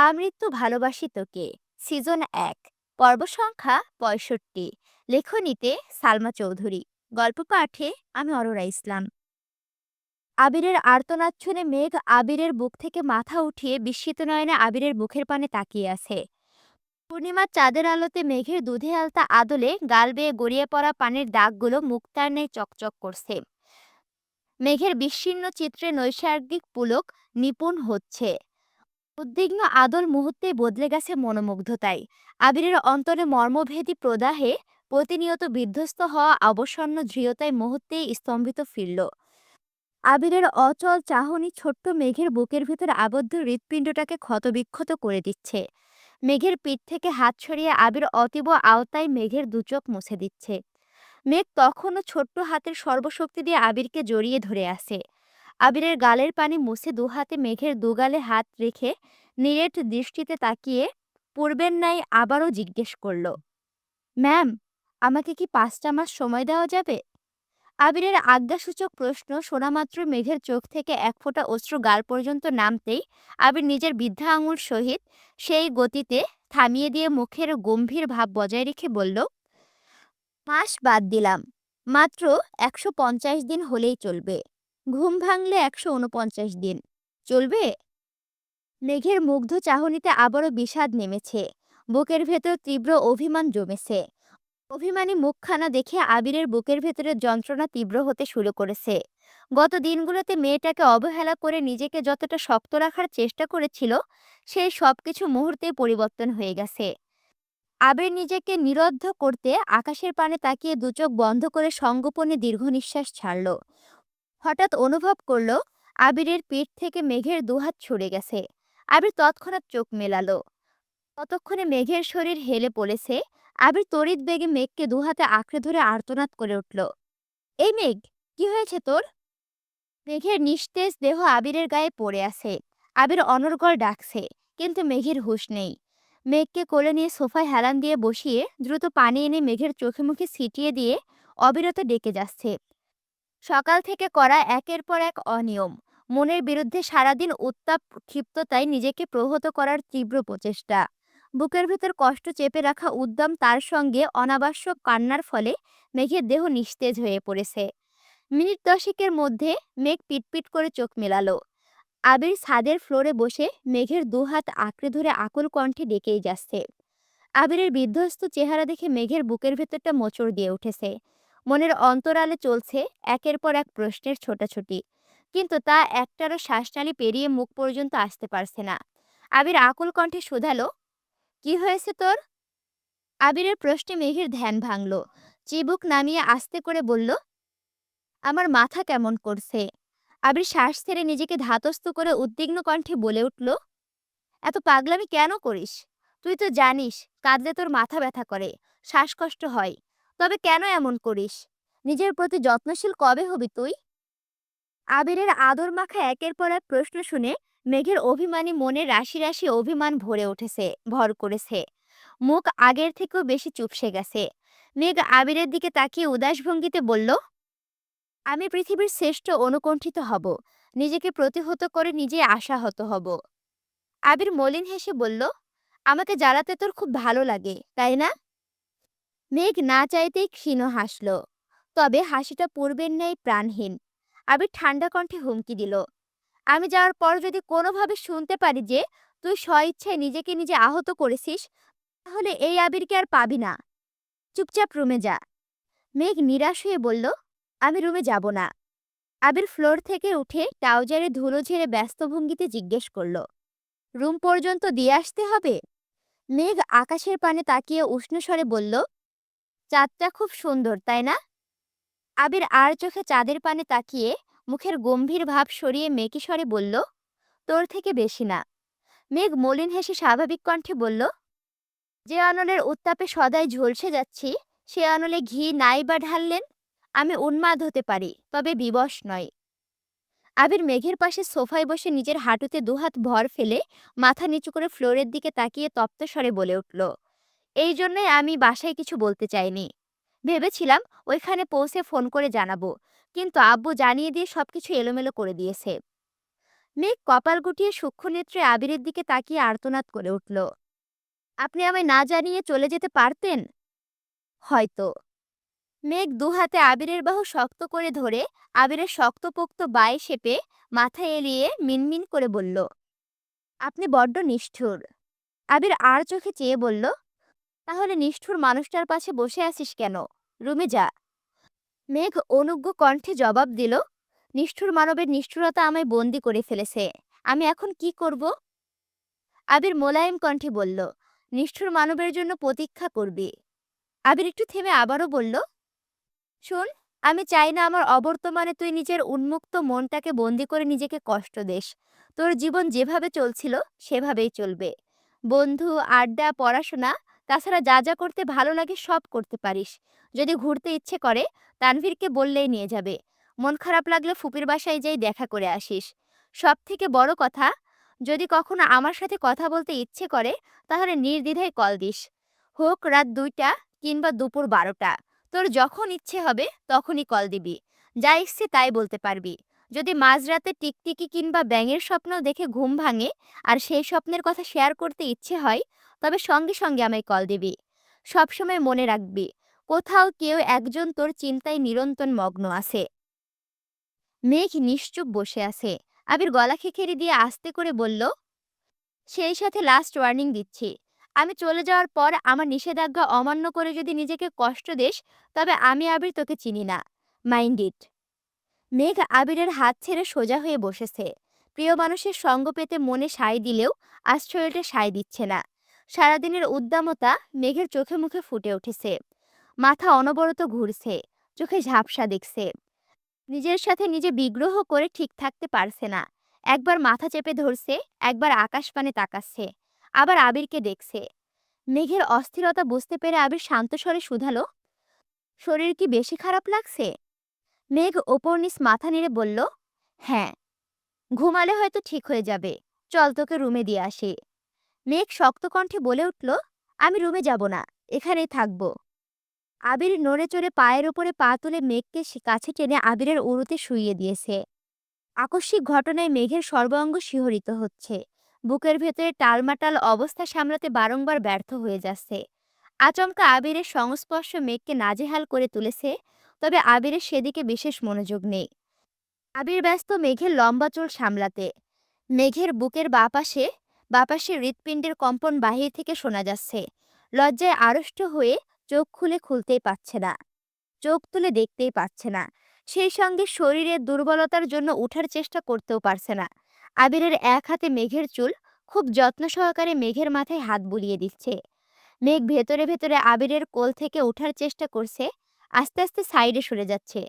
আমৃত্যু ভালোবাসি তোকে সিজন ১ পর্ব সংখ্যা ৬৫ লেখনীতে সালমা চৌধুরী গল্প পাঠে আমি অরোরা ইসলাম। আবিরের আর্তনাদ শুনে মেঘ আবিরের বুক থেকে মাথা উঠিয়ে বিস্মিত নয়নে আবিরের মুখের পানে তাকিয়ে আছে। পূর্ণিমার চাঁদের আলোতে মেঘের দুধে আলতা আদলে গাল বেয়ে গড়িয়ে পড়া পানির দাগগুলো মুক্তার নেই চকচক করছে। মেঘের বিস্তীর্ণ চিত্রে নৈসর্গিক পুলক নিপুণ হচ্ছে। উদ্বিগ্ন আদল মুহূর্তেই বদলে গেছে মনোমুগ্ধতায়। আবিরের অন্তরে মর্মভেদী প্রদাহে প্রতিনিয়ত বিধ্বস্ত হওয়া অবসন্ন দৃঢ়তায় মুহূর্তেই স্তম্ভিত ফিরল। আবিরের অচল চাহনি ছোট্ট মেঘের বুকের ভিতর আবদ্ধ হৃৎপিণ্ডটাকে ক্ষতবিক্ষত করে দিচ্ছে। মেঘের পিঠ থেকে হাত সরিয়ে আবির অতীব আওতায় মেঘের দুচোখ মুছে দিচ্ছে। মেঘ তখনও ছোট্ট হাতের সর্বশক্তি দিয়ে আবিরকে জড়িয়ে ধরে আছে। আবিরের গালের পানি মুছে দুহাতে মেঘের দুগালে হাত রেখে নিরেট দৃষ্টিতে তাকিয়ে পূর্বের ন্যায় আবারও জিজ্ঞেস করল, ম্যাম, আমাকে কি ৫টা মাস সময় দেওয়া যাবে? আবিরের আজ্ঞাসূচক প্রশ্ন শোনামাত্র মেঘের চোখ থেকে এক ফোঁটা অশ্রু গাল পর্যন্ত নামতেই আবির নিজের বৃদ্ধা আঙুল সহিত সেই গতিতে থামিয়ে দিয়ে মুখের গম্ভীর ভাব বজায় রেখে বলল, মাস বাদ দিলাম, মাত্র ১৫০ দিন হলেই চলবে। ঘুম ভাঙলে ১৪৯ দিন চলবে? মেঘের মুগ্ধ চাহনিতে আবারও বিষাদ নেমেছে। বুকের ভেতর তীব্র অভিমান জমেছে। অভিমানী মুখখানা দেখে আবিরের বুকের ভেতরের যন্ত্রণা তীব্র হতে শুরু করেছে। গত দিনগুলোতে মেয়েটাকে অবহেলা করে নিজেকে যতটা শক্ত রাখার চেষ্টা করেছিল, সেই সবকিছু মুহূর্তে পরিবর্তন হয়ে গেছে। আবির নিজেকে নিরুদ্ধ করতে আকাশের পানে তাকিয়ে দুচোখ বন্ধ করে সঙ্গোপনে দীর্ঘ নিঃশ্বাস ছাড়ল। হঠাৎ অনুভব করল আবিরের পিঠ থেকে মেঘের দুহাত ছুড়ে গেছে। আবির তৎক্ষণাৎ চোখ মেলালো। ততক্ষণে মেঘের শরীর হেলে পড়েছে। আবির তড়িৎ বেগে মেঘকে দুহাতে আঁকড়ে ধরে আর্তনাদ করে উঠল, এই মেঘ, কি হয়েছে তোর? মেঘের নিস্তেজ দেহ আবিরের গায়ে পড়ে আছে। আবির অনর্গল ডাকছে, কিন্তু মেঘের হুঁশ নেই। মেঘকে কোলে নিয়ে সোফায় হেলান দিয়ে বসিয়ে দ্রুত পানি এনে মেঘের চোখে মুখে ছিটিয়ে দিয়ে অবিরত ডেকে যাচ্ছে। সকাল থেকে করা একের পর এক অনিয়ম, মনের বিরুদ্ধে সারাদিন উত্তাপ ক্ষিপ্ততায় নিজেকে প্রহত করার তীব্র প্রচেষ্টা, বুকের ভেতর কষ্ট চেপে রাখা উদ্যম, তার সঙ্গে অনাবশ্যক কান্নার ফলে মেঘের দেহ নিস্তেজ হয়ে পড়েছে। মিনিট ১০-এর মধ্যে মেঘ পিটপিট করে চোখ মেলালো। আবির ছাদের ফ্লোরে বসে মেঘের দুহাত আঁকড়ে ধরে আকুল কণ্ঠে ডেকেই যাচ্ছে। আবিরের বিধ্বস্ত চেহারা দেখে মেঘের বুকের ভেতরটা মোচড় দিয়ে উঠেছে। মনের অন্তরালে চলছে একের পর এক প্রশ্নের ছোটাছুটি, কিন্তু তা একটারও শ্বাসনালী পেরিয়ে মুখ পর্যন্ত আসতে পারছে না। আবির আকুল কণ্ঠে শুধালো, কি হয়েছে তোর? আবিরের প্রশ্নে মেঘের ধ্যান ভাঙল। চিবুক নামিয়ে আস্তে করে বলল, আমার মাথা কেমন করছে। আবির শ্বাস ছেড়ে নিজেকে ধাতস্থ করে উদ্বিগ্ন কণ্ঠে বলে উঠল, এত পাগলামি কেন করিস? তুই তো জানিস কাঁদলে তোর মাথা ব্যথা করে, শ্বাসকষ্ট হয়। তবে কেন এমন করিস? নিজের প্রতি যত্নশীল কবে হবি তুই? আবিরের আদর মাখা একের পর এক প্রশ্ন শুনে মেঘের অভিমানী মনে রাশি রাশি অভিমান ভর করেছে। মুখ আগের থেকেও বেশি চুপসে গেছে। মেঘ আবিরের দিকে তাকিয়ে উদাস ভঙ্গিতে বলল, আমি পৃথিবীর শ্রেষ্ঠ অনুকণ্ঠিত হব, নিজেকে প্রতিহত করে নিজে আশাহত হব। আবির মলিন হেসে বলল, আমাকে জ্বালাতে তোর খুব ভালো লাগে, তাই না? মেঘ না চাইতেই ক্ষীণ হাসল, তবে হাসিটা পূর্বের ন্যায় প্রাণহীন। আবির ঠান্ডা কণ্ঠে হুমকি দিল, আমি যাওয়ার পর যদি কোনোভাবে শুনতে পারি যে তুই স্বইচ্ছায় নিজেকে নিজে আহত করেছিস, তাহলে এই আবিরকে আর পাবি না। চুপচাপ রুমে যা। মেঘ নিরাশ হয়ে বলল, আমি রুমে যাব না। আবির ফ্লোর থেকে উঠে ট্রাউজারে ধুলো ঝেড়ে ব্যস্ত ভঙ্গিতে জিজ্ঞেস করল, রুম পর্যন্ত দিয়ে আসতে হবে? মেঘ আকাশের পানে তাকিয়ে উষ্ণ স্বরে বলল, চাঁদটা খুব সুন্দর, তাই না? আবির আর চোখে চাঁদের পানে তাকিয়ে মুখের গম্ভীর ভাব সরিয়ে মেকি স্বরে বলল, তোর থেকে বেশি না। মেঘ মলিন হেসে স্বাভাবিক কণ্ঠে বলল, যে আনলের উত্তাপে সদাই ঝলসে যাচ্ছি, সে আনলে ঘি নাই বা ঢাললেন। আমি উন্মাদ হতে পারি, তবে বিবশ নয়। আবির মেঘের পাশে সোফায় বসে নিজের হাঁটুতে দুহাত ভর ফেলে মাথা নিচু করে ফ্লোরের দিকে তাকিয়ে তপ্ত স্বরে বলে উঠল, এই জন্যই আমি বাসায় কিছু বলতে চাইনি। ভেবেছিলাম ওইখানে পৌঁছে ফোন করে জানাবো, কিন্তু আব্বু জানিয়ে দিয়ে সবকিছু এলোমেলো করে দিয়েছে। মেঘ কপাল গুটিয়ে সূক্ষ্ম নেত্রে আবিরের দিকে তাকিয়ে আর্তনাদ করে উঠল। আপনি আমায় না জানিয়ে চলে যেতে পারতেন। হয়তো। মেঘ দুহাতে আবিরের বাহু শক্ত করে ধরে আবিরের শক্তপোক্ত বায়ে চেপে মাথা এলিয়ে মিনমিন করে বলল, আপনি বড্ড নিষ্ঠুর। আবির আর চোখে চেয়ে বলল, তাহলে নিষ্ঠুর মানুষটার পাশে বসে আছিস কেন? রুমে যা। মেঘ অনুজ্ঞ কণ্ঠে জবাব দিল, নিষ্ঠুর মানবের নিষ্ঠুরতা আমায় বন্দি করে ফেলেছে। আমি এখন কি করব? আবির মোলায়েম কণ্ঠে বলল, নিষ্ঠুর মানবের জন্য প্রতীক্ষা করবি। আবির একটু থেমে আবারও বলল, শোন, আমি চাই না আমার অবর্তমানে তুই নিজের উন্মুক্ত মনটাকে বন্দি করে নিজেকে কষ্ট দেস। তোর জীবন যেভাবে চলছিল সেভাবেই চলবে। বন্ধু, আড্ডা, পড়াশোনা, তাছাড়া যা যা করতে ভালো লাগে সব করতে পারিস। যদি ঘুরতে ইচ্ছে করে তানভীরকে বললেই নিয়ে যাবে। মন খারাপ লাগলে ফুপির বাসায় যাই দেখা করে আসিস। সব থেকে বড় কথা, যদি কখনো আমার সাথে কথা বলতে ইচ্ছে করে তাহলে নির্দ্বিধায় কল দিস। হোক রাত ২টা কিংবা দুপুর ১২টা। তোর যখন ইচ্ছে হবে তখনই কল দিবি। যা ইচ্ছে তাই বলতে পারবি। যদি মাঝরাতে টিকটিকি কিংবা ব্যাঙের স্বপ্ন দেখে ঘুম ভাঙে আর সেই স্বপ্নের কথা শেয়ার করতে ইচ্ছে হয়, তবে সঙ্গে সঙ্গে আমায় কল দিবি। সবসময় মনে রাখবি, কোথাও কেউ একজন তোর চিন্তায় নিরন্তর মগ্ন আছে। মেঘ নিশ্চুপ বসে আছে। আবির গলা খেকেরি দিয়ে আস্তে করে বলল, সেই সাথে লাস্ট ওয়ার্নিং দিচ্ছি, আমি চলে যাওয়ার পর আমার নিষেধাজ্ঞা অমান্য করে যদি নিজেকে কষ্ট দিস, তবে আমি আবির তোকে চিনি না। Mind it. মেঘ আবিরের হাত ছেড়ে সোজা হয়ে বসেছে। প্রিয় মানুষের সঙ্গ পেতে মনে সায় দিলেও আজ শরীরটা সায় দিচ্ছে না। সারাদিনের উদ্দামতা মেঘের চোখে মুখে ফুটে উঠেছে। মাথা অনবরত ঘুরছে, চোখে ঝাপসা দেখছে। নিজের সাথে নিজে বিগ্রহ করে ঠিক থাকতে পারছে না। একবার মাথা চেপে ধরছে, একবার আকাশ পানে তাকাচ্ছে, আবার আবিরকে দেখছে। মেঘের অস্থিরতা বুঝতে পেরে আবির শান্ত স্বরে শুধালো, শরীর কি বেশি খারাপ লাগছে? মেঘ ওপর নিচ মাথা নেড়ে বলল, হ্যাঁ। ঘুমালে হয়তো ঠিক হয়ে যাবে। চল তোকে রুমে দিয়ে আসি। মেঘ শক্ত কণ্ঠে বলে উঠল, আমি রুমে যাব না, এখানেই থাকবো। আবির নড়ে চড়ে পায়ের উপরে পা তুলে মেঘকে কাছে টেনে আবিরের উরুতে শুইয়ে দিয়েছে। আকস্মিক ঘটনায় মেঘের সর্বাঙ্গ শিহরিত হচ্ছে। বুকের ভেতরে টালমাটাল অবস্থা সামলাতে বারংবার ব্যর্থ হয়ে যাচ্ছে। আচমকা আবিরের সংস্পর্শ মেঘকে নাজেহাল করে তুলেছে, তবে আবিরের সেদিকে বিশেষ মনোযোগ নেই। আবির ব্যস্ত মেঘের লম্বা চুল সামলাতে। মেঘের বুকের বাপাশে হৃৎপিণ্ডের কম্পন বাহির থেকে শোনা যাচ্ছে। লজ্জায় আড়ষ্ট হয়ে চোখ খুলতেই পারছে না, চোখ তুলে দেখতেই পাচ্ছে না। সেই সঙ্গে শরীরের দুর্বলতার জন্য উঠার চেষ্টা করতেও পারছে না। আবিরের এক হাতে মেঘের চুল খুব যত্ন সহকারে মেঘের মাথায় হাত বুলিয়ে দিচ্ছে। মেঘ ভেতরে ভেতরে আবিরের কোল থেকে ওঠার চেষ্টা করছে, আস্তে আস্তে সাইডে সরে যাচ্ছে।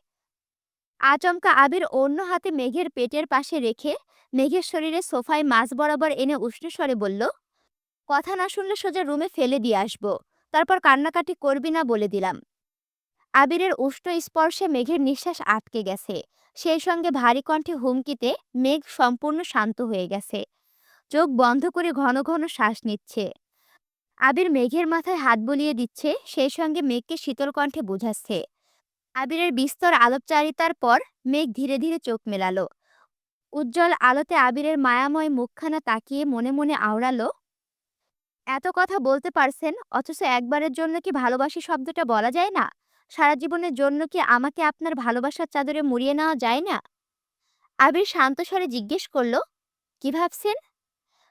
আচমকা আবির অন্য হাতে মেঘের পেটের পাশে রেখে মেঘের শরীরে সোফায় মাঝ বরাবর এনে উষ্ণ স্বরে বলল, কথা না শুনলে সোজা রুমে ফেলে দিয়ে আসবো। তারপর কান্নাকাটি করবি না বলে দিলাম। আবিরের উষ্ণ স্পর্শে মেঘের নিঃশ্বাস আটকে গেছে। সেই সঙ্গে ভারী কণ্ঠে হুমকিতে মেঘ সম্পূর্ণ শান্ত হয়ে গেছে। চোখ বন্ধ করে ঘন ঘন শ্বাস নিচ্ছে। আবির মেঘের মাথায় হাত বুলিয়ে দিচ্ছে, সেই সঙ্গে মেঘকে শীতল কণ্ঠে বোঝাচ্ছে। আবিরের বিস্তর আলাপচারিতার পর মেঘ ধীরে ধীরে চোখ মেলালো। উজ্জ্বল আলোতে আবিরের মায়াময় মুখখানা তাকিয়ে মনে মনে আওড়ালো, এত কথা বলতে পারছেন, অথচ একবারের জন্য কি ভালোবাসি শব্দটা বলা যায় না? সারা জীবনের জন্য কি আমাকে আপনার ভালোবাসার চাদরে মুড়িয়ে নেওয়া যায় না? আবির শান্ত স্বরে জিজ্ঞেস করল, কি ভাবছেন?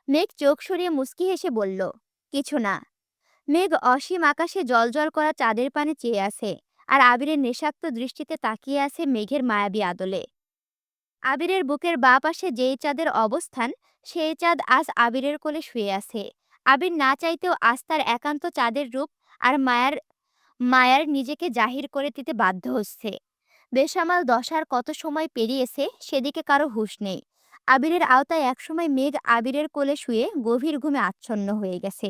মেঘ চোখ সরিয়ে মুচকি হেসে বলল, কিছু না। মেঘ অসীম আকাশে জ্বলজ্বল করা চাঁদের পানে চেয়ে আছে, আর আবিরের নেশাক্ত দৃষ্টিতে তাকিয়ে আছে মেঘের মায়াবী আদলে। আবিরের বুকের বাঁ পাশে যেই চাঁদের অবস্থান, সেই চাঁদ আজ আবিরের কোলে শুয়ে আছে। আবির না চাইতেও আজ তার একান্ত চাঁদের রূপ আর মায়ার মায়ার নিজেকে জাহির করে দিতে বাধ্য হচ্ছে। বেসামাল দশার কত সময় পেরিয়েছে সেদিকে কারো হুঁশ নেই। আবিরের আওতায় একসময় মেঘ আবিরের কোলে শুয়ে গভীর ঘুমে আচ্ছন্ন হয়ে গেছে।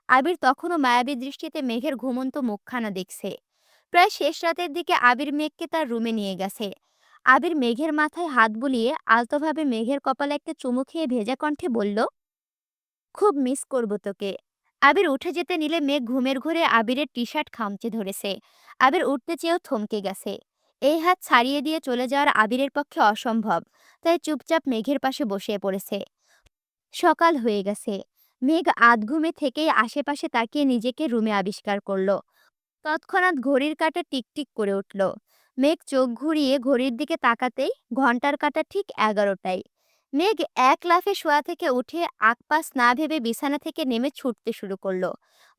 আবির তখনও মায়াবী দৃষ্টিতে মেঘের ঘুমন্ত মুখখানা দেখছে। প্রায় শেষ রাতের দিকে আবির মেঘকে তার রুমে নিয়ে গেছে। আবির মেঘের মাথায় হাত বুলিয়ে আলতোভাবে মেঘের কপালে একটা চুমু খেয়ে ভেজা কণ্ঠে বলল, খুব মিস করব তোকে। আবির উঠে যেতে নিলে মেঘ ঘুমের ঘোরে আবিরের টি শার্ট খামচে ধরেছে। আবির উঠতে চেয়েও থমকে গেছে। এই হাত ছাড়িয়ে দিয়ে চলে যাওয়ার আবিরের পক্ষে অসম্ভব, তাই চুপচাপ মেঘের পাশে বসে পড়েছে। সকাল হয়ে গেছে। মেঘ আধঘুমে থেকেই আশেপাশে তাকিয়ে নিজেকে রুমে আবিষ্কার করলো। তৎক্ষণাৎ ঘড়ির কাঁটা টিকটিক করে উঠল। মেঘ চোখ ঘুরিয়ে ঘড়ির দিকে তাকাতেই ঘন্টার কাঁটা ঠিক 11টায়। মেঘ এক লাফে শোয়া থেকে উঠে আকপাস না ভেবে বিছানা থেকে নেমে ছুটতে শুরু করলো।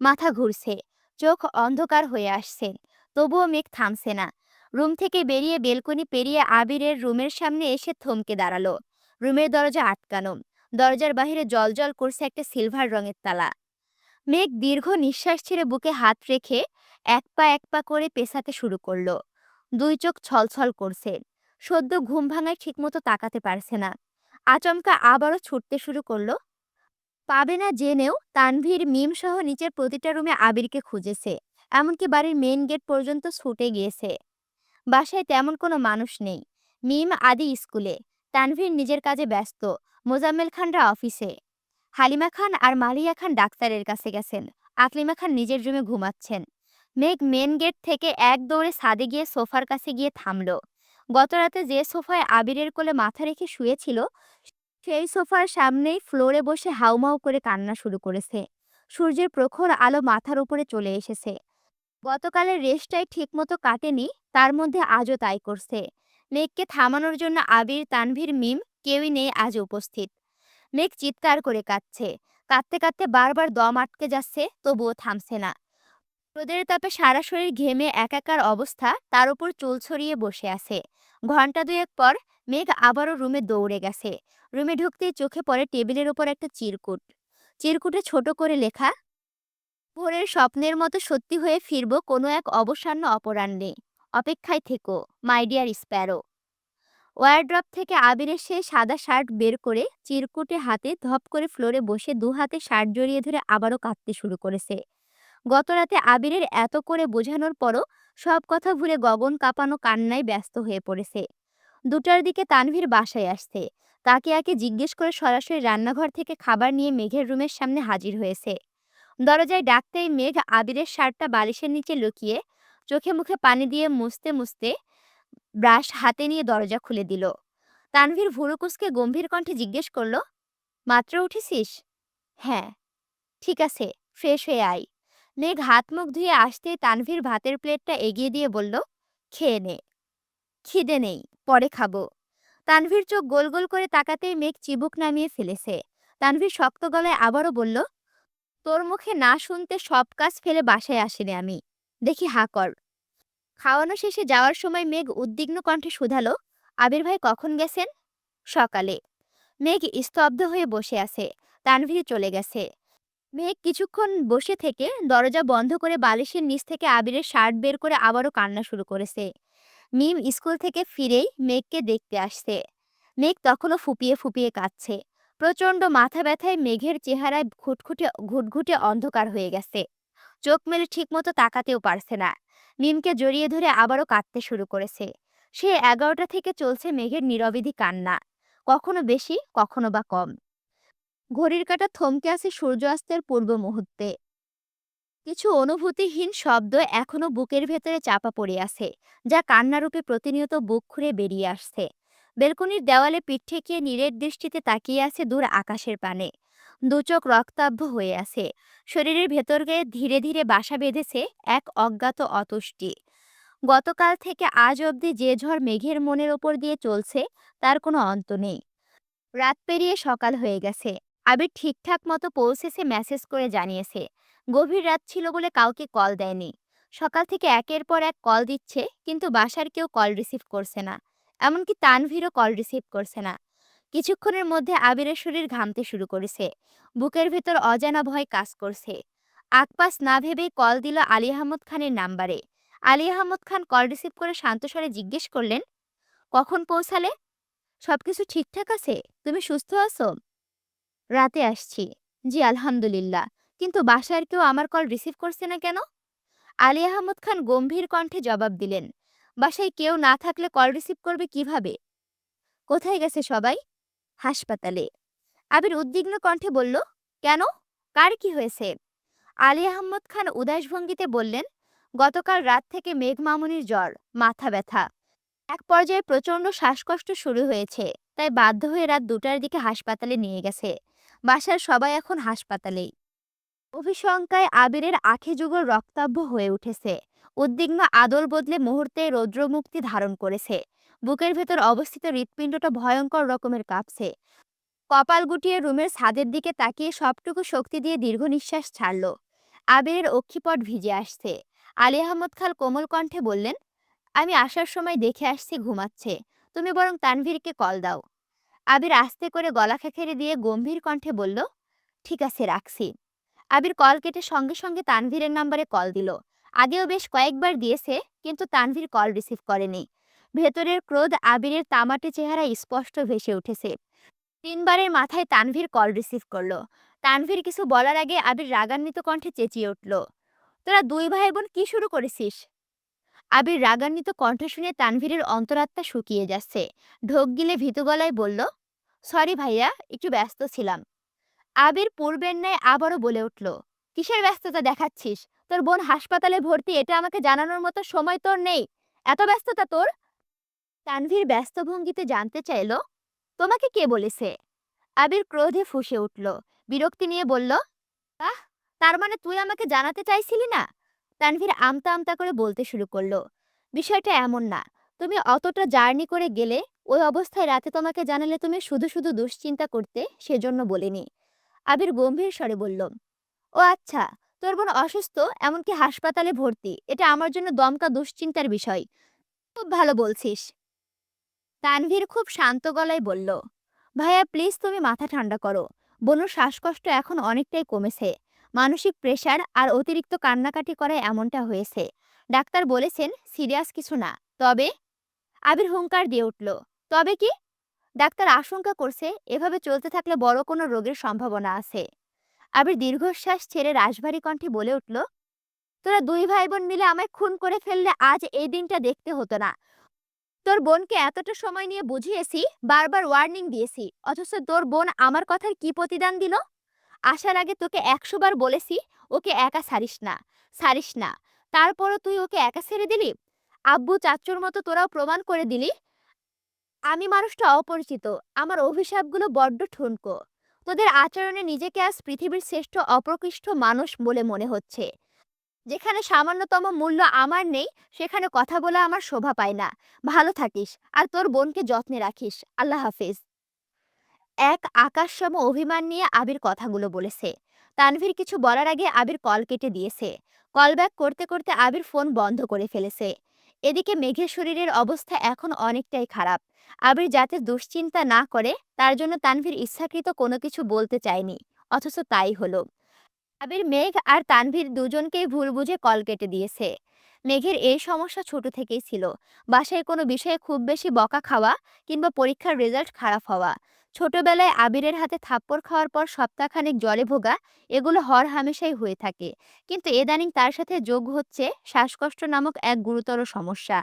মাথা ঘুরছে, চোখ অন্ধকার হয়ে আসছে, তবুও মেঘ থামছে না। রুম থেকে বেরিয়ে বেলকনি পেরিয়ে আবিরের রুমের সামনে এসে থমকে দাঁড়ালো। রুমের দরজা আটকানো, দরজার বাহিরে জলজল করছে একটা সিলভার রঙের তালা। মেঘ দীর্ঘ নিঃশ্বাস ছেড়ে বুকে হাত রেখে এক পা করে পেছাতে শুরু করলো। দুই চোখ ছলছল করছে, সদ্য ঘুম ভাঙায় ঠিকমতো তাকাতে পারছে না। আচমকা আবারও ছুটতে শুরু করলো। পাবে না জেনেও তানভীর মিম সহ নিচের প্রতিটা রুমে আবিরকে খুঁজেছে, এমনকি বাড়ির মেইন গেট পর্যন্ত ছুটে গিয়েছে। বাসায় তেমন কোনো মানুষ নেই। মিম আদি স্কুলে, তানভীর নিজের কাজে ব্যস্ত, মোজাম্মেল খানরা অফিসে, হালিমা খান আর মালিয়া খান ডাক্তারের কাছে গেছেন, আকলিমা খান নিজের রুমে ঘুমাচ্ছেন। মেঘ মেন গেট থেকে এক দৌড়ে ছাদে গিয়ে সোফার কাছে গিয়ে থামলো। গতরাতে যে সোফায় আবিরের কোলে মাথা রেখে শুয়েছিল, সেই সোফার সামনেই ফ্লোরে বসে হাউমাউ করে কান্না শুরু করেছে। সূর্যের প্রখর আলো মাথার উপরে চলে এসেছে। গতকালের রেস্টটাই ঠিকমতো কাটেনি, তার মধ্যে আজও তাই করছে। মেঘকে থামানোর জন্য আবির, তানভীর, মিম কেউই নেই আজ উপস্থিত। মেঘ চিৎকার করে কাঁদছে, কাঁদতে কাঁদতে বারবার দম আটকে যাচ্ছে, তবুও থামছে না। রোদের তাপে সারা শরীর ঘেমে একাকার অবস্থা, তার উপর চুল ছড়িয়ে বসে আছে। ঘন্টা দুয়েক পর মেঘ আবারও রুমে দৌড়ে গেছে। রুমে ঢুকতেই চোখে পড়ে টেবিলের উপর একটা চিরকুট। চিরকুটে ছোট করে লেখা, ভোরের স্বপ্নের মতো সত্যি হয়ে ফিরব কোনো এক অবসান্ন অপরাহ্নে, অপেক্ষায় থেকো মাই ডিয়ার স্প্যারো। ওয়ারড্রপ থেকে আবিরের সেই সাদা শার্ট বের করে চিরকুটে হাতে ধপ করে ফ্লোরে বসে দু হাতে শার্ট জড়িয়ে ধরে আবারও কাঁদতে শুরু করেছে। গতরাতে আবিরের এত করে বোঝানোর পরও সব কথা ভুলে গগন কাঁপানো কান্নায় ব্যস্ত হয়ে পড়েছে। 2টার দিকে তানভীর বাসায় আসছে। তাকে একে জিজ্ঞেস করে সরাসরি রান্নাঘর থেকে খাবার নিয়ে মেঘের রুমের সামনে হাজির হয়েছে। দরজায় ডাকতেই মেঘ আবিরের শার্টটা বালিশের নিচে লুকিয়ে চোখে মুখে পানি দিয়ে মুছতে মুছতে ব্রাশ হাতে নিয়ে দরজা খুলে দিল। তানভীর ভুরু কুঁচকে গম্ভীর কণ্ঠে জিজ্ঞেস করলো, মাত্র উঠেছিস? হ্যাঁ। ঠিক আছে, ফ্রেশ হয়ে আয়। মেঘ হাত মুখ ধুয়ে আসতেই তানভীর ভাতের প্লেটটা এগিয়ে দিয়ে বলল, খেয়ে নে। খিদে নেই, পরে খাবো। তানভীর চোখ গোল গোল করে তাকাতেই মেঘ চিবুক নামিয়ে ফেলেছে। তানভীর শক্ত গলায় আবারও বলল, তোর মুখে না শুনতে সব কাজ ফেলে বাসায় আসিনি আমি। দেখি হা কর। খাওয়ানো শেষে যাওয়ার সময় মেঘ উদ্বিগ্ন কণ্ঠে শুধালো, আবির ভাই কখন গেছেন? সকালে। মেঘ স্তব্ধ হয়ে বসে আছে। তানভীর চলে গেছে। মেঘ কিছুক্ষণ বসে থেকে দরজা বন্ধ করে বালিশের নিচ থেকে আবিরের শার্ট বের করে আবারও কান্না শুরু করেছে। মিম স্কুল থেকে ফিরেই মেঘকে দেখতে আসছে। মেঘ তখনও ফুপিয়ে ফুপিয়ে কাঁদছে। প্রচণ্ড মাথা ব্যথায় মেঘের চেহারায় ঘুটঘুটে অন্ধকার হয়ে গেছে। চোখ মেলে ঠিকমতো তাকাতেও পারছে না। মিমকে জড়িয়ে ধরে আবারও কাঁদতে শুরু করেছে। সে 11টা থেকে চলছে মেঘের নিরবধি কান্না, কখনো বেশি কখনো বা কম। ঘড়ির কাঁটা থমকে আছে সূর্যাস্তের পূর্ব মুহূর্তে। কিছু অনুভূতিহীন শব্দ এখনো বুকের ভেতরে চাপা পড়ে আছে, যা কান্নারূপে প্রতিনিয়ত বুক খুঁড়ে বেরিয়ে আসছে। বেলকনির দেওয়ালে পিঠ ঠেকিয়ে নীরের দৃষ্টিতে তাকিয়ে আছে দূর আকাশের পানে। দু চোখ রক্তাভ হয়ে আছে। শরীরের ভেতর গায়ে ধীরে ধীরে বাসা বেঁধেছে এক অজ্ঞাত অতুষ্টি। গতকাল থেকে আজ অবধি যে ঝড় মেঘের মনের ওপর দিয়ে চলছে, তার কোনো অন্ত নেই। রাত পেরিয়ে সকাল হয়ে গেছে। আবির ঠিকঠাক মতো পৌঁছেছে মেসেজ করে জানিয়েছে। গভীর রাত ছিল বলে কাউকে কল দেয়নি। সকাল থেকে একের পর এক কল দিচ্ছে, কিন্তু বাসার কেউ কল রিসিভ করছে না। এমনকি তানভীরও কল রিসিভ করছে না। কিছুক্ষণের মধ্যে আবিরের শরীর ঘামতে শুরু করেছে। বুকের ভেতর অজানা ভয় কাজ করছে। আকপাস না ভেবেই কল দিল আলী আহমদ খানের নাম্বারে। আলী আহমদ খান কল রিসিভ করে শান্ত স্বরে জিজ্ঞেস করলেন, কখন পৌঁছালে? সবকিছু ঠিকঠাক আছে? তুমি সুস্থ আছো? রাতে আসছি। জি আলহামদুলিল্লাহ। কিন্তু বাসার কেউ আমার কল রিসিভ করছে না কেন? আলী আহমদ খান গম্ভীর কণ্ঠে জবাব দিলেন, বাসায় কেউ না থাকলে কল রিসিভ করবে কিভাবে? কোথায় গেছে সবাই? হাসপাতালে। আবির উদ্বিগ্ন কণ্ঠে বলল, কেন? কার কি হয়েছে? আলী আহমদ খান উদাস ভঙ্গিতে বললেন, গতকাল রাত থেকে মেঘ মামুনির জ্বর, মাথা ব্যথা, এক পর্যায়ে প্রচণ্ড শ্বাসকষ্ট শুরু হয়েছে, তাই বাধ্য হয়ে রাত 2টার দিকে হাসপাতালে নিয়ে গেছে। বাসার সবাই এখন হাসপাতালেই। অভিশঙ্কায় আবিরের আখি যুগল রক্তাভ হয়ে উঠেছে। উদ্বিগ্ন আদল বদলে মুহূর্তে রৌদ্রমুক্তি ধারণ করেছে। বুকের ভেতর অবস্থিত হৃৎপিণ্ডটা ভয়ঙ্কর রকমের কাঁপছে। কপাল গুটিয়ে রুমের ছাদের দিকে তাকিয়ে সবটুকু শক্তি দিয়ে দীর্ঘ নিঃশ্বাস ছাড়ল। আবিরের অক্ষিপট ভিজে আসছে। আলী আহমদ খাল কোমল কণ্ঠে বললেন, আমি আসার সময় দেখে আসছি ঘুমাচ্ছে, তুমি বরং তানভীরকে কল দাও। আবির আস্তে করে গলা খেখেরে দিয়ে গম্ভীর কণ্ঠে বলল, ঠিক আছে, রাখছি। আবির কল কেটে সঙ্গে সঙ্গে তানভীরের নাম্বারে কল দিল। আগেও বেশ কয়েকবার দিয়েছে, কিন্তু তানভীর কল রিসিভ করেনি। ভেতরের ক্রোধ আবিরের তামাটে চেহারায় স্পষ্ট ভেসে উঠেছে। 3বারের মাথায় তানভীর কল রিসিভ করলো। তানভীর কিছু বলার আগে আবির রাগান্বিত কণ্ঠে চেঁচিয়ে উঠল, তোরা দুই ভাই বোন কি শুরু করেছিস? আবির রাগান্বিত কণ্ঠ শুনে তানভীরের অন্তরাত্মা শুকিয়ে যাচ্ছে। ঢোক গিলে ভীতু গলায় বলল, সরি ভাইয়া, একটু ব্যস্ত ছিলাম। আবির পূর্বের ন্যায় আবারও বলে উঠল, কিসের ব্যস্ততা দেখাচ্ছিস? তোর বোন হাসপাতালে ভর্তি, এটা আমাকে জানানোর মতো সময় তোর নেই। এত ব্যস্ততা তোর? তানভীর ব্যস্ত ভঙ্গিতে জানতে চাইল, তোমাকে কে বলেছে? আবির ক্রোধে ফুঁসে উঠল। বিরক্তি নিয়ে বলল, আহ, তার মানে তুই আমাকে জানাতে চাইছিলি না? তানভীর আমতা আমতা করে বলতে শুরু করলো, বিষয়টা এমন না। তুমি অতটা জার্নি করে গেলে, ওই অবস্থায় রাতে তোমাকে জানালে তুমি শুধু শুধু দুশ্চিন্তা করতে, সেজন্য বলিনি। আবির গম্ভীর স্বরে বলল, ও আচ্ছা, তোর বোন অসুস্থ, এমনকি হাসপাতালে ভর্তি, এটা আমার জন্য দমকা দুশ্চিন্তার বিষয়। খুব ভালো বলছিস। তানভীর খুব শান্ত গলায় বলল, ভাইয়া প্লিজ তুমি মাথা ঠান্ডা করো। বনুর শ্বাসকষ্ট এখন অনেকটাই কমেছে। মানসিক প্রেশার আর অতিরিক্ত কান্নাকাটি করায় এমনটা হয়েছে। ডাক্তার বলেছেন সিরিয়াস কিছু না। তবে, আবির হুঙ্কার দিয়ে উঠল, তবে কি? ডাক্তার আশঙ্কা করছে এভাবে চলতে থাকলে বড় কোনো রোগের সম্ভাবনা আছে। আবির দীর্ঘশ্বাস ছেড়ে রাশভারী কণ্ঠে বলে উঠল, তোরা দুই ভাই বোন মিলে আমায় খুন করে ফেললে আজ এই দিনটা দেখতে হতো না। তোর বোনকে এতটা সময় নিয়ে বুঝিয়েছি, বারবার ওয়ার্নিং দিয়েছি, অথচ তোর বোন আমার কথার কি প্রতিদান দিল? আসার আগে তোকে 100 বার বলেছি ওকে একা ছাড়িস না, ছাড়িস না। তারপরও তুই ওকে একা ছেড়ে দিলি। আব্বু চাচ্চুর মতো তোরাও প্রমাণ করে দিলি আমি মানুষটা অপরিচিত। আমার অভিশাপগুলো বড্ড ঠুনকো। তোদের আচরণে নিজেকে আজ পৃথিবীর শ্রেষ্ঠ অপ্রকৃষ্ট মানুষ বলে মনে হচ্ছে। যেখানে সামান্যতম মূল্য আমার নেই, সেখানে কথা বলা আমার শোভা পায় না। ভালো থাকিস, আর তোর বোনকে যত্নে রাখিস। আল্লাহ হাফেজ। এক আকাশসম অভিমান নিয়ে আবির কথাগুলো বলেছে। তানভীর কিছু বলার আগে আবির কল কেটে দিয়েছে। কল ব্যাক করতে করতে আবির ফোন বন্ধ করে ফেলেছে। এদিকে মেঘের শরীরের অবস্থা এখন অনেকটাই খারাপ। আবির যাতে দুশ্চিন্তা না করে, তার জন্য তানভীর ইচ্ছাকৃত কোনো কিছু বলতে চায়নি, অথচ তাই হলো। আবির মেঘ আর তানভীর দুজনকেই ভুল বুঝে কল কেটে দিয়েছে। মেঘের এই সমস্যা ছোট থেকেই ছিল। বাসায় কোনো বিষয়ে খুব বেশি বকা খাওয়া কিংবা পরীক্ষার রেজাল্ট খারাপ হওয়া, ছোটবেলায় আবিরের হাতে থাপ্পড় খাওয়ার পর সপ্তাহখানেক জ্বরে ভোগা, এগুলো হর হামেশাই হয়ে থাকে। কিন্তু ইদানিং তার সাথে যোগ হচ্ছে শ্বাসকষ্ট নামক এক গুরুতর সমস্যা।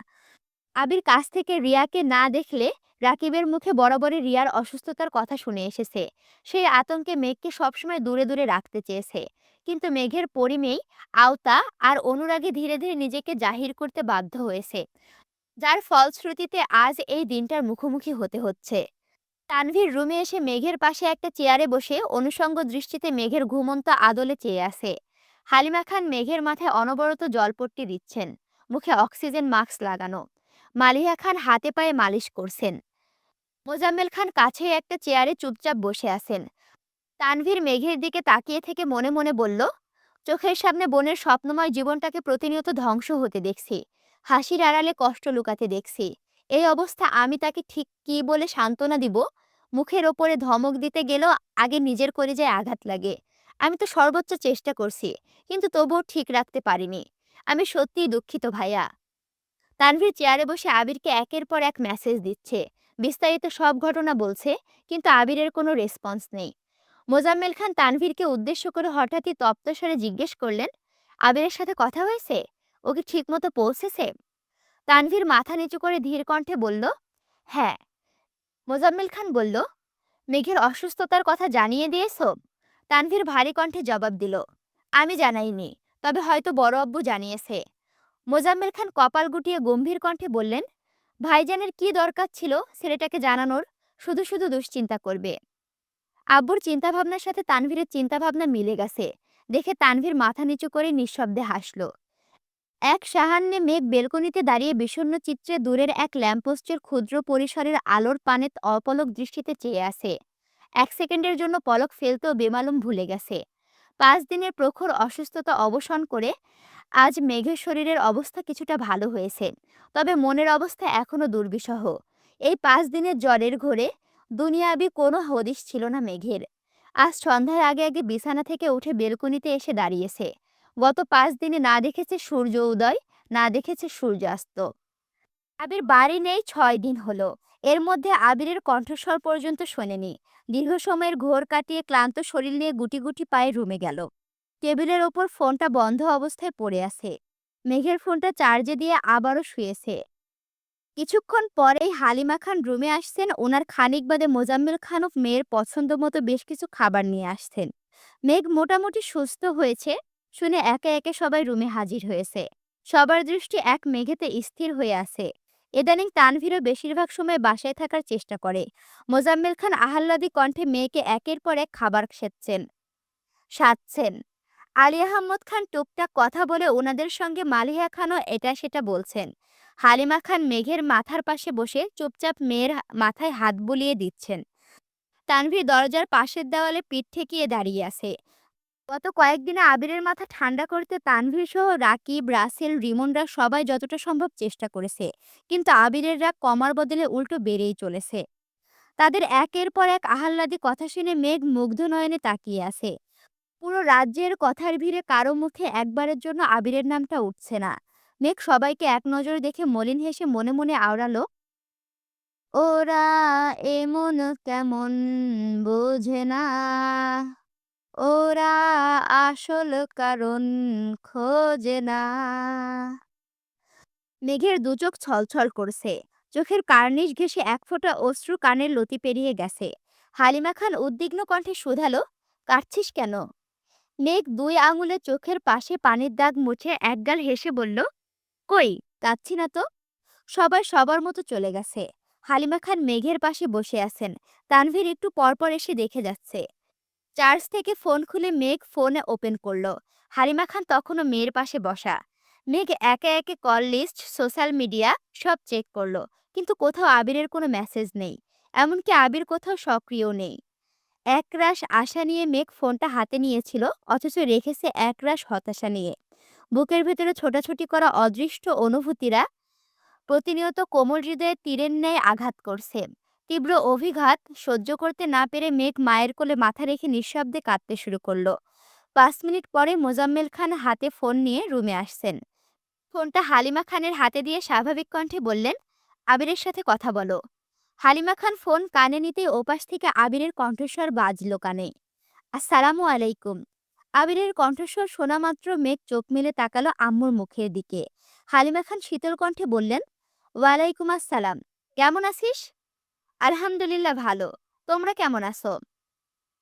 আবির কাছ থেকে রিয়াকে না দেখলে রাকিবের মুখে বরাবরই রিয়ার অসুস্থতার কথা শুনে এসেছে। সেই আতঙ্কে মেঘকে সবসময় দূরে দূরে রাখতে চেয়েছে। কিন্তু মেঘের পরিমেয়, আওতা আর অনুরাগে ধীরে ধীরে নিজেকে জাহির করতে বাধ্য হয়েছে, যার ফলশ্রুতিতে আজ এই দিনটার মুখোমুখি হতে হচ্ছে। তানভীর রুমে এসে মেঘের পাশে একটা চেয়ারে বসে অনুষঙ্গ দৃষ্টিতে মেঘের ঘুমন্ত আদলে চেয়ে আছে। হালিমা খান মেঘের মাথায় অনবরত জলপট্টি দিচ্ছেন, মুখে অক্সিজেন মাস্ক লাগানো। মালিহা খান হাতে পায়ে মালিশ করছেন। মোজাম্মেল খান কাছে একটা চেয়ারে চুপচাপ বসে আছেন। তানভীর মেঘের দিকে তাকিয়ে থেকে মনে মনে বলল, চোখের সামনে বোনের স্বপ্নময় জীবনটাকে প্রতিনিয়ত ধ্বংস হতে দেখছি। হাসির আড়ালে কষ্ট লুকাতে দেখছি। এই অবস্থা আমি তাকে ঠিক কী বলে সান্ত্বনা দিব? মুখের ওপরে ধমক দিতে গেলেও আগে নিজের কলিজায় আঘাত লাগে। আমি তো সর্বোচ্চ চেষ্টা করছি, কিন্তু তবুও ঠিক রাখতে পারিনি। আমি সত্যিই দুঃখিত ভাইয়া। তানভীর চেয়ারে বসে আবিরকে একের পর এক মেসেজ দিচ্ছে। বিস্তারিত সব ঘটনা বলছে, কিন্তু আবিরের কোনো রেসপন্স নেই। মোজাম্মেল খান তানভীরকে উদ্দেশ্য করে হঠাৎই তপ্ত স্বরে জিজ্ঞেস করলেন, আবিরের সাথে কথা হয়েছে? ও কি ঠিকমতো পৌঁছেছে? তানভীর মাথা নিচু করে ধীর কণ্ঠে বলল, হ্যাঁ। মোজাম্মেল খান বলল, মেঘের অসুস্থতার কথা জানিয়ে দিয়েছো? তানভীর ভারী কণ্ঠে জবাব দিল, আমি জানাইনি, তবে হয়তো বড় আব্বু জানিয়েছে। মোজাম্মেল খান কপাল গুটিয়ে গম্ভীর কণ্ঠে বললেন, ভাইজানের কি দরকার ছিল ছেলেটাকে জানানোর? শুধু শুধু দুশ্চিন্তা করবে। আব্বুর চিন্তাভাবনার সাথে তানভীরের চিন্তাভাবনা মিলে গেছে দেখে তানভীর মাথা নিচু করে নিঃশব্দে হাসল। এক সাহান্যে মেঘ বেলকনিতে দাঁড়িয়ে বিষণ্ণ চিত্রে দূরের এক ল্যাম্পপোস্টের ক্ষুদ্র পরিসরের আলোর পানে অপলক দৃষ্টিতে চেয়ে আছে। এক সেকেন্ডের জন্য পলক ফেলতেও বেমালুম ভুলে গেছে। 5 দিনের প্রখর অসুস্থতা অবসান করে আজ মেঘের শরীরের অবস্থা কিছুটা ভালো হয়েছে, তবে মনের অবস্থা এখনো দুর্বিষহ। এই 5 দিনের জ্বরের ঘোরে দুনিয়াবি কোনো হদিশ ছিল না মেঘের। আজ সন্ধ্যার আগে আগে বিছানা থেকে উঠে বেলকনিতে এসে দাঁড়িয়েছে। গত 5 দিনে না দেখেছে সূর্য উদয়, না দেখেছে সূর্যাস্ত। আবির বাড়ি নেই 6 দিন হলো। এর মধ্যে আবিরের কণ্ঠস্বর পর্যন্ত শোনেনি। দীর্ঘ সময়ের ঘোর কাটিয়ে ক্লান্ত শরীর নিয়ে গুটি গুটি পায়ে রুমে গেল। টেবিলের ওপর ফোনটা বন্ধ অবস্থায় পড়ে আছে। মেঘের ফোনটা চার্জে দিয়ে আবারও শুয়েছে। কিছুক্ষণ পরেই হালিমা খান রুমে আসছেন। ওনার খানিক বাদে মোজাম্মেল খানও মেয়ের পছন্দ মতো বেশ কিছু খাবার নিয়ে আসছেন। মেঘ মোটামুটি সুস্থ হয়েছে শুনে একে একে সবাই রুমে হাজির হয়েছে। সবার দৃষ্টি এক মেঘেতে স্থির হয়ে আছে। ইদানিং তানভীরও বেশিরভাগ সময় বাসায় থাকার চেষ্টা করে। মোজাম্মেল খান আহ্লাদী কণ্ঠে মেয়েকে একের পর এক খাবার সাধছেন। আলী আহমদ খান টুকটাক কথা বলে ওনাদের সঙ্গে মালিহা খানও এটা সেটা বলছেন। হালিমা খান মেঘের মাথার পাশে বসে চুপচাপ মেয়ের মাথায় হাত বুলিয়ে দিচ্ছেন। তানভীর দরজার পাশের দেওয়ালে পিঠ ঠেকিয়ে দাঁড়িয়ে আছে। গত কয়েকদিনে আবিরের মাথা ঠান্ডা করতে তানভীর সহ রাকিব, রাসেল, রিমনরা সবাই যতটা সম্ভব চেষ্টা করেছে, কিন্তু আবিরের রাগ কমার বদলে উল্টো বেড়েই চলেছে। তাদের একের পর এক আহ্লাদী কথা শুনে মেঘ মুগ্ধ নয়নে তাকিয়ে আছে। পুরো রাজ্যের কথার ভিড়ে কারো মুখে একবারের জন্য আবিরের নামটা উঠছে না। মেঘ সবাইকে এক নজর দেখে মলিন হেসে মনে মনে আওড়ালো, ওরা এমন কেমন বোঝে না, ওরা আসল কারণ খোঁজে না। মেঘের দুচোখ ছলছল করছে। চোখের কার্নিশ ঘেঁষে এক ফোঁটা অশ্রু কানের লতি পেরিয়ে গেছে। হালিমা খান উদ্বিগ্ন কণ্ঠে শুধালো, কাঁদছিস কেন? মেঘ 2 আঙুলে চোখের পাশে পানির দাগ মুছে একগাল হেসে বলল, কই, কাঁদছি না তো। সবাই সবার মতো চলে গেছে। হালিমা খান মেঘের পাশে বসে আছেন। তানভীর একটু পরপর এসে দেখে যাচ্ছে। চার্জ থেকে ফোন খুলে মেঘ ফোনে ওপেন করলো। হালিমা খান তখনও মেয়ের পাশে বসা। মেঘ একে একে কল লিস্ট, সোশ্যাল মিডিয়া সব চেক করলো, কিন্তু কোথাও আবিরের কোনো মেসেজ নেই। এমনকি আবির কোথাও সক্রিয় নেই। একরাশ আশা নিয়ে মেঘ ফোনটা হাতে নিয়েছিল, অথচ রেখেছে একরাশ হতাশা নিয়ে। বুকের ভেতরে ছোটাছুটি করা অদৃষ্ট অনুভূতিরা প্রতিনিয়ত কোমল হৃদয়ে তীরের ন্যায় আঘাত করছে। তীব্র অভিঘাত সহ্য করতে না পেরে মেঘ মায়ের কোলে মাথা রেখে নিঃশব্দে কাঁদতে শুরু করলো। 5 মিনিট পরে মোজাম্মেল খান হাতে ফোন নিয়ে রুমে আসছেন। ফোনটা হালিমা খানের হাতে দিয়ে স্বাভাবিক কণ্ঠে বললেন, আবিরের সাথে কথা বলো। হালিমা খান ফোন কানে নিতেই ওপাশ থেকে আবিরের কণ্ঠস্বর বাজলো কানে। আসসালামু আলাইকুম। আবিরের কণ্ঠস্বর শোনা মাত্র মেঘ চোখ মেলে তাকালো আম্মুর মুখের দিকে। হালিমা খান শীতল কণ্ঠে বললেন, ওয়ালাইকুম আসসালাম। কেমন আছিস? আলহামদুলিল্লাহ ভালো। তোমরা কেমন আছো?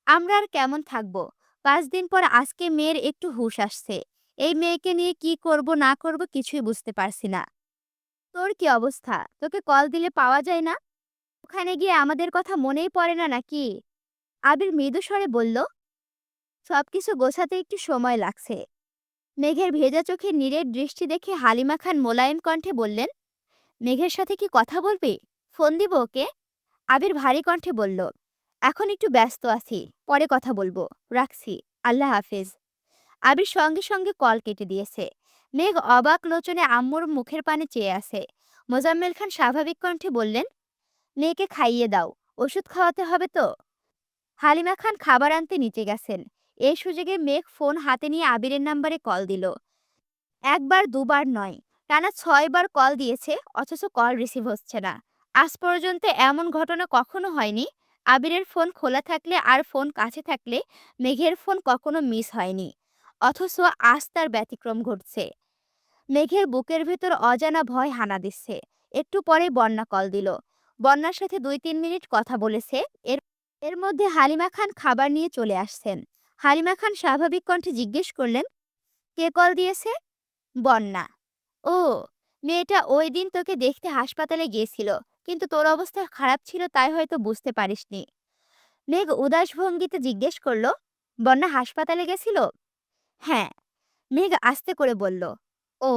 আমরা আর কেমন থাকবো। 5 দিন পর আজকে মেয়ের একটু হুঁশ আসছে। এই মেয়েকে নিয়ে কি করব না করব কিছুই বুঝতে পারছি না। তোর কি অবস্থা? তোকে কল দিলে পাওয়া যায় না? ওখানে গিয়ে আমাদের কথা মনেই পড়ে না নাকি? আবির মৃদু স্বরে বলল, সবকিছু গোছাতে একটু সময় লাগছে। মেঘের ভেজা চোখে নীরের দৃষ্টি দেখে হালিমা খান মোলায়েম কণ্ঠে বললেন, মেঘের সাথে কি কথা বলবি? ফোন দিব ওকে? আবির ভারী কণ্ঠে বলল, এখন একটু ব্যস্ত আছি, পরে কথা বলবো, রাখছি, আল্লাহ হাফেজ। আবির সঙ্গে সঙ্গে কল কেটে দিয়েছে। মেঘ অবাক লোচনে আম্মুর মুখের পানে চেয়ে আছে। মোজাম্মেল খান স্বাভাবিক কণ্ঠে বললেন, মেয়েকে খাইয়ে দাও, ওষুধ খাওয়াতে হবে তো। হালিমা খান খাবার আনতে নিচে গেছেন। এই সুযোগে মেঘ ফোন হাতে নিয়ে আবিরের নাম্বারে কল দিল। একবার দুবার নয়, টানা 6 বার কল দিয়েছে, অথচ কল রিসিভ হচ্ছে না। আজ পর্যন্ত এমন ঘটনা কখনো হয়নি। আবিরের ফোন খোলা থাকলে আর ফোন কাছে থাকলে মেঘের ফোন কখনো মিস হয়নি, অথচ আজ তার ব্যতিক্রম ঘটছে। মেঘের বুকের ভেতর অজানা ভয় হানা দিচ্ছে। একটু পরে বন্যা কল দিল। বন্যার সাথে 2-3 মিনিট কথা বলেছে। এর এর মধ্যে হালিমা খান খাবার নিয়ে চলে আসছেন। হালিমা খান স্বাভাবিক কণ্ঠে জিজ্ঞেস করলেন, কে কল দিয়েছে? বন্যা। ও, মেয়েটা ওই দিন তোকে দেখতে হাসপাতালে গিয়েছিল, কিন্তু তোর অবস্থা খারাপ ছিল তাই হয়তো বুঝতে পারিসনি। মেঘ উদাস ভঙ্গিতে জিজ্ঞেস করলো, বন্যা হাসপাতালে গেছিল? হ্যাঁ, মেঘ আস্তে করে বলল। ও।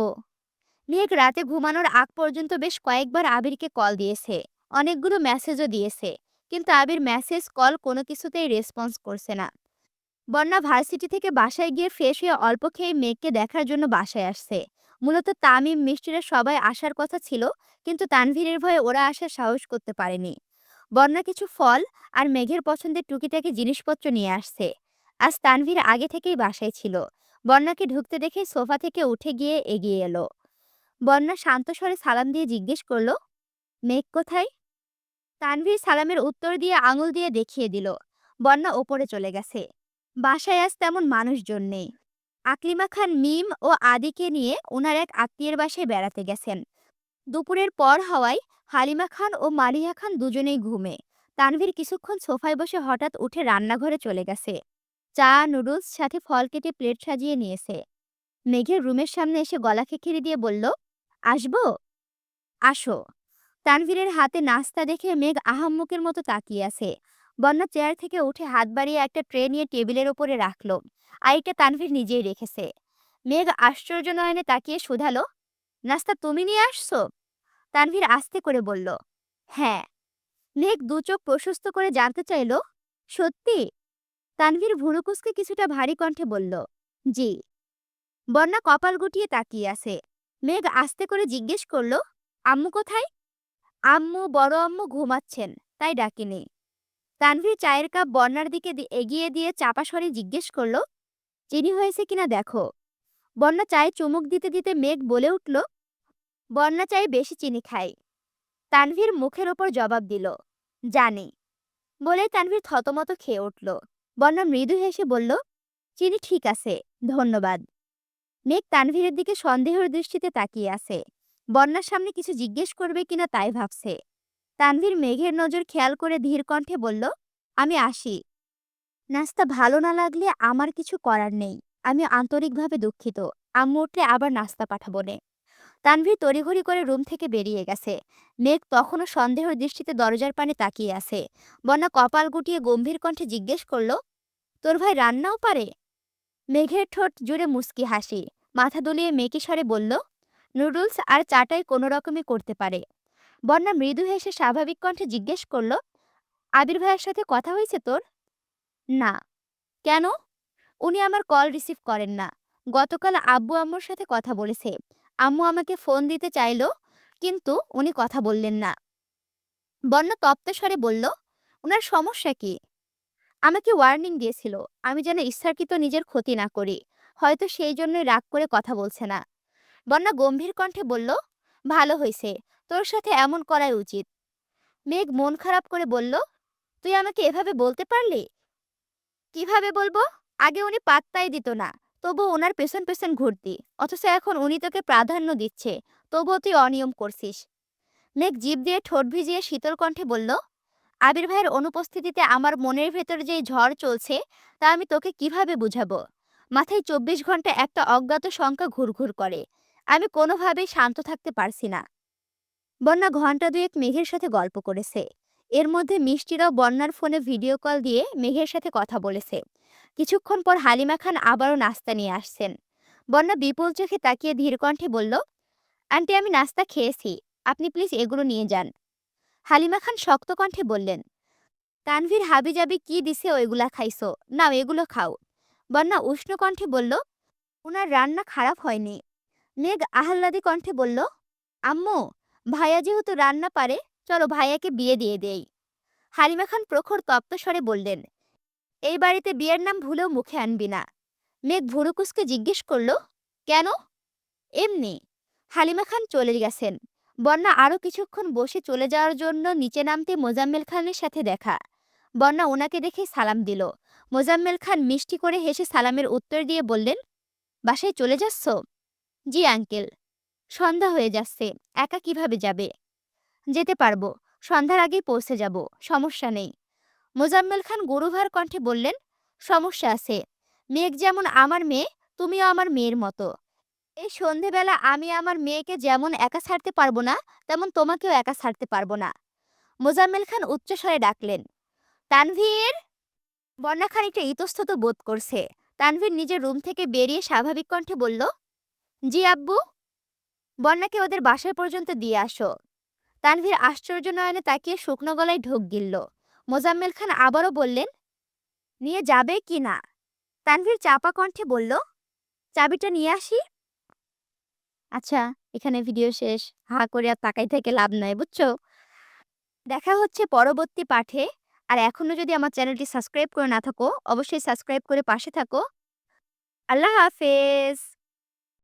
মেঘ রাতে ঘুমানোর আগ পর্যন্ত বেশ কয়েকবার আবিরকে কল দিয়েছে, অনেকগুলো মেসেজও দিয়েছে, কিন্তু আবির মেসেজ কল কোনো কিছুতেই রেসপন্স করছে না। বন্যা ভার্সিটি থেকে বাসায় গিয়ে ফ্রেশ হয়ে অল্প খেয়ে মেঘকে দেখার জন্য বাসায় আসছে। মূলত তামিম মিষ্টিরা সবাই আসার কথা ছিল, কিন্তু তানভীরের ভয়ে ওরা আসার সাহস করতে পারেনি। বন্যা কিছু ফল আর মেঘের পছন্দের টুকিটাকি জিনিসপত্র নিয়ে আসছে। আজ তানভীর আগে থেকেই বাসায় ছিল। বন্যাকে ঢুকতে দেখে সোফা থেকে উঠে গিয়ে এগিয়ে এলো। বন্যা শান্ত স্বরে সালাম দিয়ে জিজ্ঞেস করলো, মেঘ কোথায়? তানভীর সালামের উত্তর দিয়ে আঙুল দিয়ে দেখিয়ে দিল। বন্যা ওপরে চলে গেছে। বাসায় আজ তেমন মানুষজন নেই। আকলিমা খান মিম ও আদিকে নিয়ে ওনার এক আত্মীয়ের বাসায় বেড়াতে গেছেন। দুপুরের পর হওয়ায় হালিমা খান ও মালিহা খান দুজনেই ঘুমে। তানভীর কিছুক্ষণ সোফায় বসে হঠাৎ উঠে রান্নাঘরে চলে গেছে। চা, নুডলস সাথে ফল কেটে প্লেট সাজিয়ে নিয়েছে। মেঘের রুমের সামনে এসে গলা খেকিরি দিয়ে বলল, আসবো? আসো। তানভীরের হাতে নাস্তা দেখে মেঘ আহাম্মকের মতো তাকিয়ে আছে। বন্যা চেয়ার থেকে উঠে হাত বাড়িয়ে একটা ট্রে নিয়ে টেবিলের ওপরে রাখলো। আরেকটা তানভীর নিজেই রেখেছে। মেঘ আশ্চর্য নয়নে তাকিয়ে শুধালো, নাস্তা তুমি নিয়ে আসছো? তানভীর আস্তে করে বলল, হ্যাঁ। মেঘ দু চোখ প্রশস্ত করে জানতে চাইল, সত্যি? তানভীর ভুরু কুঁচকে কিছুটা ভারী কণ্ঠে বলল, জি। বন্যা কপাল গুটিয়ে তাকিয়ে আছে। মেঘ আস্তে করে জিজ্ঞেস করলো, আম্মু কোথায়? আম্মু, বড় আম্মু ঘুমাচ্ছেন, তাই ডাকিনি। তানভীর চায়ের কাপ বন্যার দিকে এগিয়ে দিয়ে চাপা স্বরে জিজ্ঞেস করলো, চিনি হয়েছে কিনা দেখো। বন্যা চায়ে চুমুক দিতে দিতে মেঘ বলে উঠল, বন্যা চায়ে বেশি চিনি খাই। তানভীর মুখের ওপর জবাব দিল, জানি। বলেই তানভীর থতমত খেয়ে উঠল। বন্যা মৃদু হেসে বলল, চিনি ঠিক আছে, ধন্যবাদ। মেঘ তানভীরের দিকে সন্দেহের দৃষ্টিতে তাকিয়ে আছে। বন্যার সামনে কিছু জিজ্ঞেস করবে কিনা তাই ভাবছে। তানভীর মেঘের নজর খেয়াল করে ধীর কণ্ঠে বলল, আমি আসি। নাস্তা ভালো না লাগলে আমার কিছু করার নেই। আমি আন্তরিকভাবে দুঃখিত। আম্মু উঠলে আবার নাস্তা পাঠাবো নে। তানভীর তড়িঘড়ি করে রুম থেকে বেরিয়ে গেছে। মেঘ তখনও সন্দেহের দৃষ্টিতে দরজার পানে তাকিয়ে আছে। বন্যা কপাল গুটিয়ে গম্ভীর কণ্ঠে জিজ্ঞেস করল, তোর ভাই রান্নাও পারে? মেঘের ঠোঁট জুড়ে মুচকি হাসি। মাথা দুলিয়ে মেকি স্বরে বলল, নুডলস আর চাটাই কোনো রকমই করতে পারে। বন্যা মৃদু হেসে স্বাভাবিক কণ্ঠে জিজ্ঞেস করল, আবির ভাইয়ের সাথে কথা হয়েছে তোর? না। কেন? উনি আমার কল রিসিভ করেন না। গতকাল আব্বু আম্মুর সাথে কথা বলেছে। আম্মু আমাকে ফোন দিতে চাইলো, কিন্তু উনি কথা বললেন না। বন্যা তপ্ত স্বরে বলল, উনার সমস্যা কি? আমাকে ওয়ার্নিং দিয়েছিল, আমি যেন ইচ্ছাকৃত নিজের ক্ষতি না করি। হয়তো সেই জন্যই রাগ করে কথা বলছে না। বন্যা গম্ভীর কণ্ঠে বলল, ভালো হয়েছে, তোর সাথে এমন করাই উচিত। মেঘ মন খারাপ করে বলল, তুই আমাকে এভাবে বলতে পারলি? কিভাবে বলবো? আগে উনি পাত্তাই দিত না, তবুও ওনার পেছন পেছন ঘুরতি। অথচ এখন উনি তোকে প্রাধান্য দিচ্ছে, তবুও তুই অনিয়ম করছিস। মেঘ জিভ দিয়ে ঠোঁট ভিজিয়ে শীতল কণ্ঠে বলল, আবির ভাইয়ের অনুপস্থিতিতে আমার মনের ভেতর যেই ঝড় চলছে তা আমি তোকে কিভাবে বুঝাবো? মাথায় 24 ঘন্টা একটা অজ্ঞাত শঙ্কা ঘুরঘুর করে। আমি কোনোভাবেই শান্ত থাকতে পারছি না। বন্যা ঘন্টা দুয়েক মেঘের সাথে গল্প করেছে। এর মধ্যে মিষ্টিরাও বন্যার ফোনে ভিডিও কল দিয়ে মেঘের সাথে কথা বলেছে। কিছুক্ষণ পর হালিমা খান আবারও নাস্তা নিয়ে আসছেন। বন্যা বিপুল চোখে তাকিয়ে ধীর কণ্ঠে বলল, আন্টি আমি নাস্তা খেয়েছি, আপনি প্লিজ এগুলো নিয়ে যান। হালিমা খান শক্ত কণ্ঠে বললেন, তানভীর হাবিজাবি কি দিছে ওইগুলা খাইছো, নাও এগুলো খাও। বন্যা উষ্ণ কণ্ঠে বলল, ওনার রান্না খারাপ হয়নি। মেঘ আহ্লাদী কণ্ঠে বলল, আম্মু, ভাইয়া যেহেতু রান্না পারে, চলো ভাইয়াকে বিয়ে দিয়ে দেই। হালিমা খান প্রখর তপ্ত স্বরে বললেন, এই বাড়িতে বিয়ের নাম ভুলেও মুখে আনবি না। মেঘ ভুরুকুসকে জিজ্ঞেস করল, কেন? এমনি। হালিমা খান চলে গেছেন। বন্যা আরও কিছুক্ষণ বসে চলে যাওয়ার জন্য নিচে নামতে মোজাম্মেল খানের সাথে দেখা। বন্যা ওনাকে দেখে সালাম দিল। মোজাম্মেল খান মিষ্টি করে হেসে সালামের উত্তর দিয়ে বললেন, বাসায় চলে যাচ্ছ? জি আঙ্কেল। সন্ধ্যা হয়ে যাচ্ছে, একা কিভাবে যাবে? যেতে পারবো, সন্ধ্যার আগেই পৌঁছে যাব, সমস্যা নেই। মোজাম্মেল খান গুরুভার কণ্ঠে বললেন, সমস্যা আছে। মেঘ যেমন আমার মেয়ে, তুমিও আমার মেয়ের মতো। এই সন্ধেবেলা আমি আমার মেয়েকে যেমন একা ছাড়তে পারবো না, তেমন তোমাকেও একা ছাড়তে পারবো না। মোজাম্মেল খান উচ্চস্বরে ডাকলেন, তানভীর! বন্যা খানিকটা ইতস্তত বোধ করছে। তানভীর নিজের রুম থেকে বেরিয়ে স্বাভাবিক কণ্ঠে বলল, জি আব্বু। বন্যাকে ওদের বাসায় পর্যন্ত দিয়ে আসো। তানভীর আশ্চর্য নয়নে তাকিয়ে শুকনো গলায় ঢোক গিলল। মোজাম্মেল খান আবারও বললেন, নিয়ে যাবে কি না? তানভীর চাপা কণ্ঠে বলল, চাবিটা নিয়ে আসি। আচ্ছা, এখানে ভিডিও শেষ। হা করে আর তাকাই থেকে লাভ নাই, বুঝছো? দেখা হচ্ছে পরবর্তী পাঠে। আর এখনো যদি আমার চ্যানেলটি সাবস্ক্রাইব করে না থাকো, অবশ্যই সাবস্ক্রাইব করে পাশে থাকো। আল্লাহ হাফেজ।